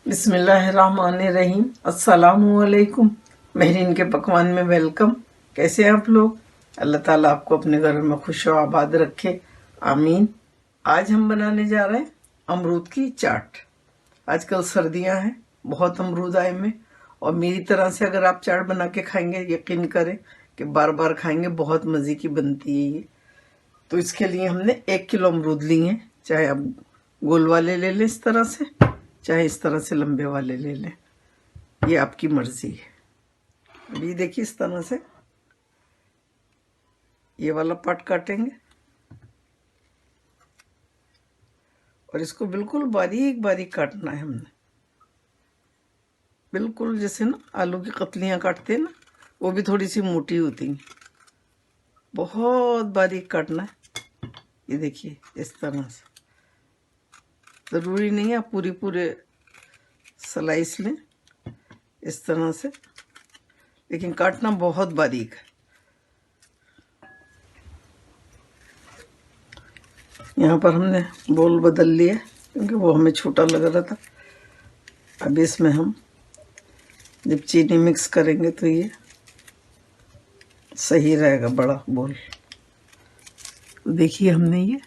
बिस्मिल्लाहिर्रहमानिर्रहीम। अस्सलामुअलैकुम। महरीन के पकवान में वेलकम। कैसे हैं आप लोग? अल्लाह ताला आपको अपने घर में खुश और आबाद रखे, आमीन। आज हम बनाने जा रहे हैं अमरूद की चाट। आजकल सर्दियां हैं, बहुत अमरूद आए में, और मेरी तरह से अगर आप चाट बना के खाएंगे, यकीन करें कि बार बार खाएंगे, बहुत मज़े की बनती है ये। तो इसके लिए हमने 1 किलो अमरूद लिए हैं। चाहे आप गोल वाले ले लें इस तरह से, चाहे इस तरह से लंबे वाले ले लें, ये आपकी मर्जी है। अभी देखिए इस तरह से ये वाला पार्ट काटेंगे और इसको बिल्कुल बारीक बारीक काटना है हमने, बिल्कुल जैसे ना आलू की कतलियां काटते हैं ना, वो भी थोड़ी सी मोटी होती हैं, बहुत बारीक काटना है। ये देखिए इस तरह से, ज़रूरी नहीं है आप पूरे स्लाइस लें इस तरह से, लेकिन काटना बहुत बारीक है। यहाँ पर हमने बोल बदल लिया क्योंकि वो हमें छोटा लग रहा था। अब इसमें हम जब चीनी मिक्स करेंगे तो ये सही रहेगा, बड़ा बोल। तो देखिए हमने ये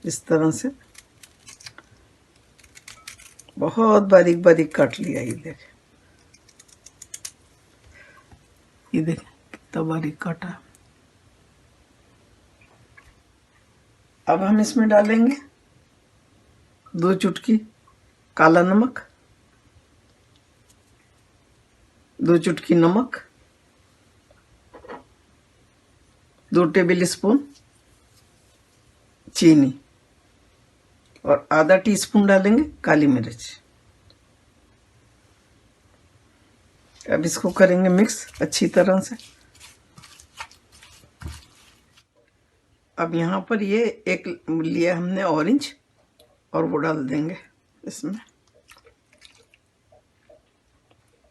इस तरह से बहुत बारीक बारीक काट लिया। ये देख कितना बारीक काटा। अब हम इसमें डालेंगे 2 चुटकी काला नमक, 2 चुटकी नमक, 2 टेबल स्पून चीनी और आधा टीस्पून डालेंगे काली मिर्च। अब इसको करेंगे मिक्स अच्छी तरह से। अब यहाँ पर ये एक लिया हमने ऑरेंज, और वो डाल देंगे इसमें।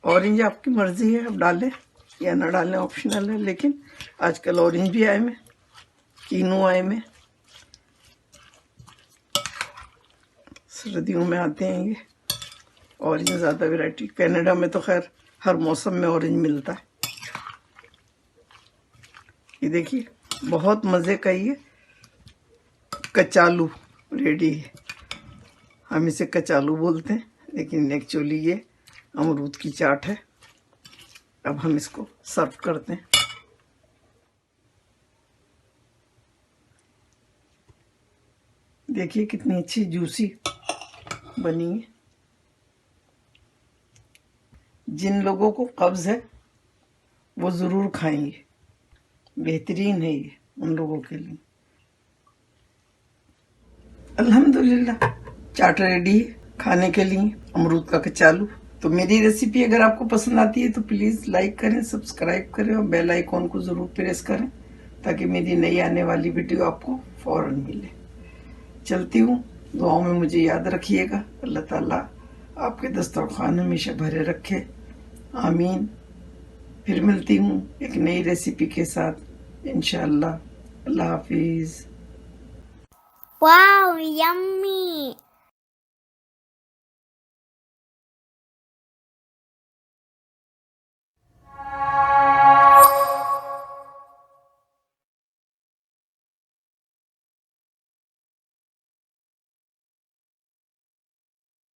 ऑरेंज आपकी मर्जी है, आप डालें या ना डालें, ऑप्शनल है, लेकिन आजकल ऑरेंज भी आए में, कीनू आए में, सर्दियों में आते हैं ये ऑरेंज ज़्यादा वैरायटी। कनाडा में तो खैर हर मौसम में ऑरेंज मिलता है। ये देखिए बहुत मज़े का ये कचालू रेडी है। हम इसे कचालू बोलते हैं, लेकिन एक्चुअली ये अमरूद की चाट है। अब हम इसको सर्व करते हैं। देखिए कितनी अच्छी जूसी बनी है। जिन लोगों को कब्ज़ है वो ज़रूर खाएंगे, बेहतरीन है ये उन लोगों के लिए। अल्हम्दुलिल्लाह चाट रेडी है खाने के लिए, अमरूद का कचालू। तो मेरी रेसिपी अगर आपको पसंद आती है तो प्लीज़ लाइक करें, सब्सक्राइब करें और बेल आइकॉन को ज़रूर प्रेस करें, ताकि मेरी नई आने वाली वीडियो आपको फ़ौरन मिले। चलती हूँ, दुआओं में मुझे याद रखिएगा। अल्लाह ताला आपके दस्तरखान हमेशा भरे रखे, आमीन। फिर मिलती हूँ एक नई रेसिपी के साथ इंशाअल्लाह। अल्लाह हाफिज़। Wow, yummy!